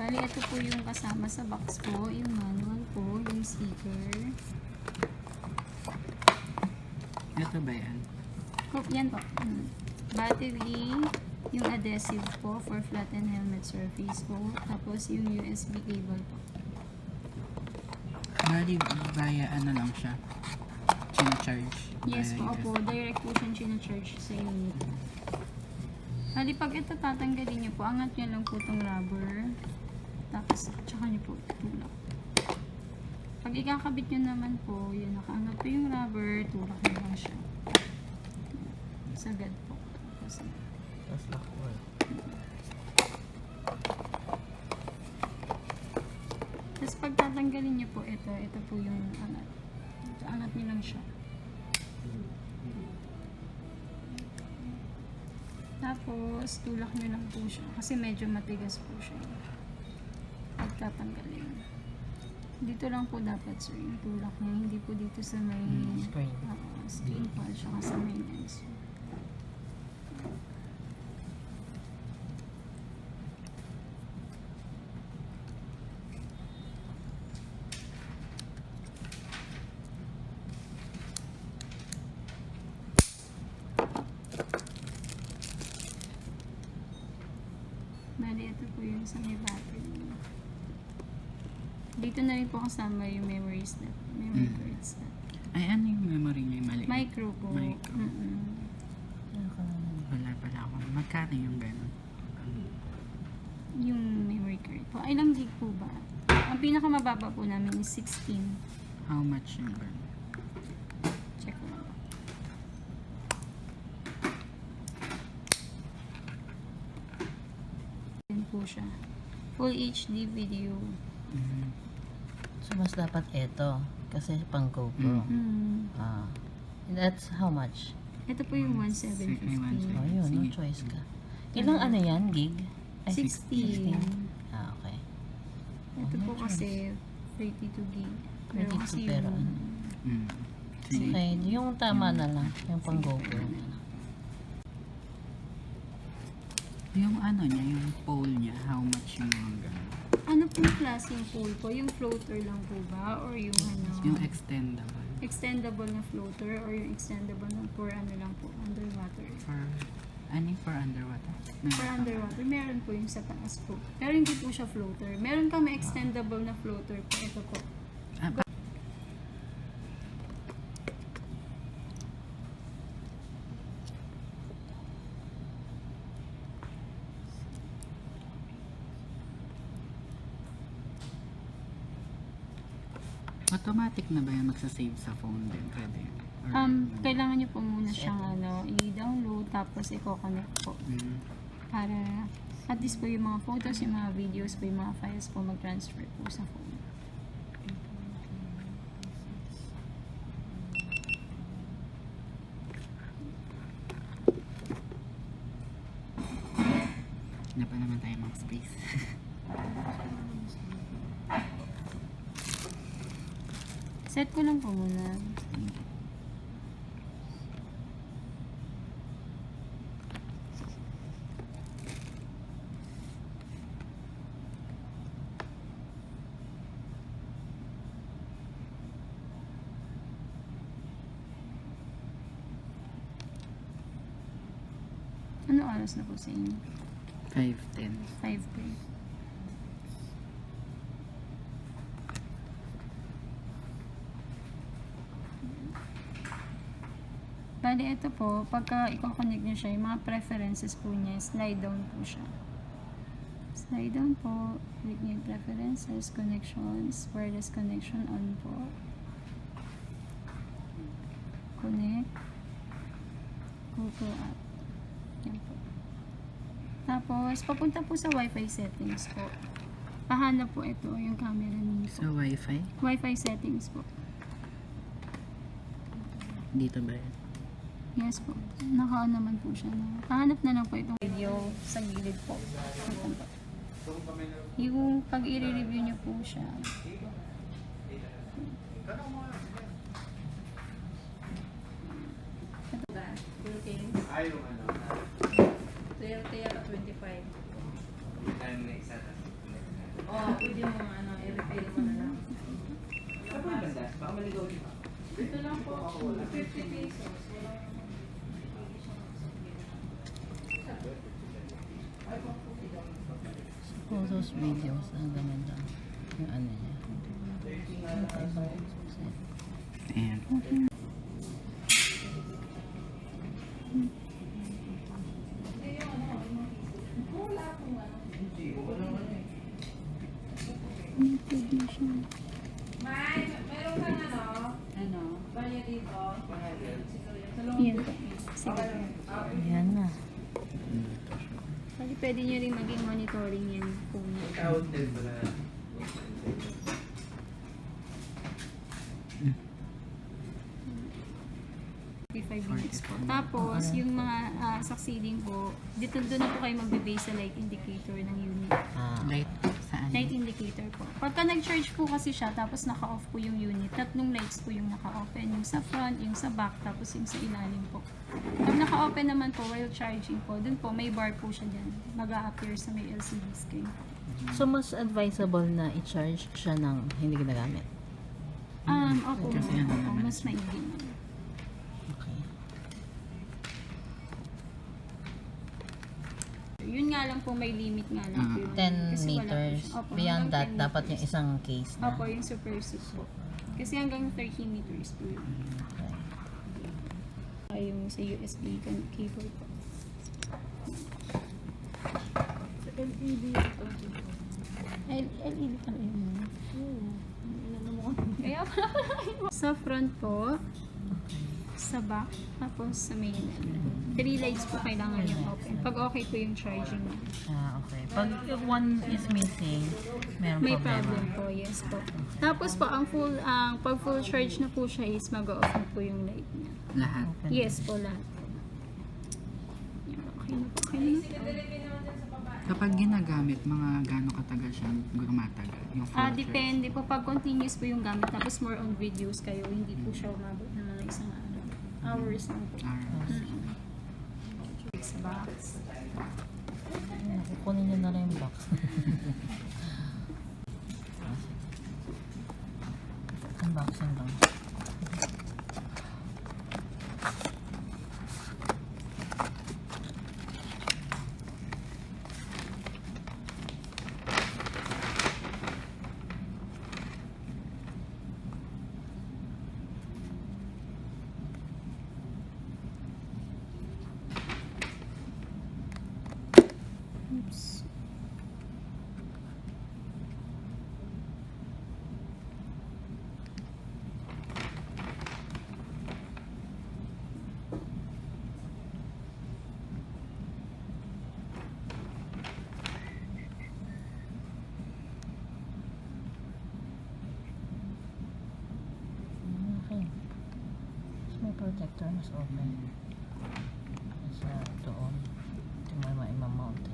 Bali, ito po yung kasama sa box po. Yung manual po, yung sticker. Ito ba yan? Oh, yan po. Battery, yung adhesive po for flattened helmet surface po. Tapos yung USB cable po. Bali, via ano lang siya? China-charge? Yes po, opo. Direct po siyang china-charge sa unit. Bali, pag ito tatanggalin niyo po, angat niyo lang po itong rubber. Tapos, tsaka niyo po tulak. Pag ikakabit niyo naman po, yun, nakaangat po yung rubber, tulak niyo lang siya. Sagad po. Tapos lock po. Tapos pag tatanggalin niyo po ito po yung angat. Angat niyo lang siya. Tapos, tulak niyo lang po siya. Kasi medyo matigas po siya. Pag tatanggalin. Dito lang po dapat, sir, yung tulak niya. Hindi po dito sa may screen pa. Siya sa may lens. Bali, ito po yung sa may battery. Dito na rin po kasama yung memory slot. Memory card slot. Ay, ano yung memory niya? Mali. Micro po. Micro. Wala pala ako. Magkano yung gano'n? Yung memory card po. Ilang gig po ba? Ang pinakamababa po namin is 16. How much yung gano'n? Check ko lang. Yan po siya. Full HD video. So, mas dapat ito. Kasi pang GoPro. Ah. And that's how much? Ito po yung 1750. Oh, yun. No choice ka. Ilang ano yan? Gig? Ay, 16. Ah, okay. Ito po kasi 32 gig. Pero 32 kasi pero yung ano? Sige. Okay. Yung tama na lang. Yung pang GoPro. Yung ano niya, yung pole niya, how much yung mga gano'n? ano pong klaseng pool po? Yung floater lang po ba? Or yung ano? Yung extendable. Extendable na floater or yung extendable na for ano lang po? Underwater. For, ano yung for underwater? For underwater, meron po yung sa taas po. Pero hindi po siya floater. Meron kami extendable na floater po. Ito po. Automatic na ba yung magsasave sa phone din? Pwede. Kailangan nyo po muna siyang i-download tapos i-connect po. Para at least po yung mga photos, yung mga videos po, yung mga files po mag-transfer po sa phone. Na pa naman tayo mga space. Set ko lang po muna. Ano oras na po sa inyo? 5:10. 5:00. Bali, ito po, pagka i-connect nyo siya, yung mga preferences po niya, slide down po siya. Slide down po, click nyo yung preferences, connections, wireless connection on po. Connect. GoPro app. Yan po. Tapos, papunta po sa Wi-Fi settings po. Pahanap po ito, yung camera ninyo po. So, Wi-Fi? Wi-Fi settings po. Dito ba yan? Yes po. Naka-on naman po siya. Pahanap na lang po itong video sa gilid po. Yung pag i-review nyo po siya. Ayaw ano. 30 yata 25. Time na isa. Oo, pwede mo ano, i-repair mo na lang. Ano po yung bandas? Baka maligaw din ako. Ito lang po, 50 pesos. Photos, videos, ang ganda. Yung ano niya. Ayan. Meron ka na, no? Ano? Banya dito. Yan po. Sige. Yan na. Kasi pwede nyo rin maging monitoring yan kung Tawag din pala. 45 minutes po. Tapos, yung mga succeeding po, dito doon na po kayo magbe-base sa light indicator ng unit. Light saan? Light indicator po. Pagka nag-charge po kasi siya, tapos naka-off po yung unit, tatlong lights po yung naka-open. Yung sa front, yung sa back, tapos yung sa ilalim po. Pag naka-open naman po, while charging po, dun po, may bar po siya dyan. Mag-a-appear sa may LCD screen po. So, mas advisable na i-charge siya ng hindi ginagamit. Opo. Kasi ano Opo, naman mas maigi. Okay. Yun nga lang po, may limit nga lang po yun. 10 Kasi wala po meters. siya. Opo, Beyond that, hanggang 10 dapat yung meters. isang case na. Opo, yung super suit po. Kasi hanggang 30 meters po yun. Okay. Yung sa USB cable po. Sa LED ito. LED pala yun. Kaya sa front po, sa back, tapos sa main. 3 lights po kailangan yung open. Pag okay po yung charging. Okay. Pag one is missing, meron May problema. problem po, yes po. Tapos po, pag full charge na po siya is mag-off na po yung light niya. Lahat. Open. Yes po, lahat po. Yan, okay na po, okay na. Kapag ginagamit, mga gano'ng katagal siya gumatagal? Yung full charge? Depende po. Pag continuous po yung gamit, tapos more on videos kayo, hindi po siya umabot ng mga isang araw. Hours lang po. Sa box. Kukunin nyo na lang yung box. Unboxing lang. Oops. Okay. So, may protector, mas open. Sa doon. Ito may maimamount.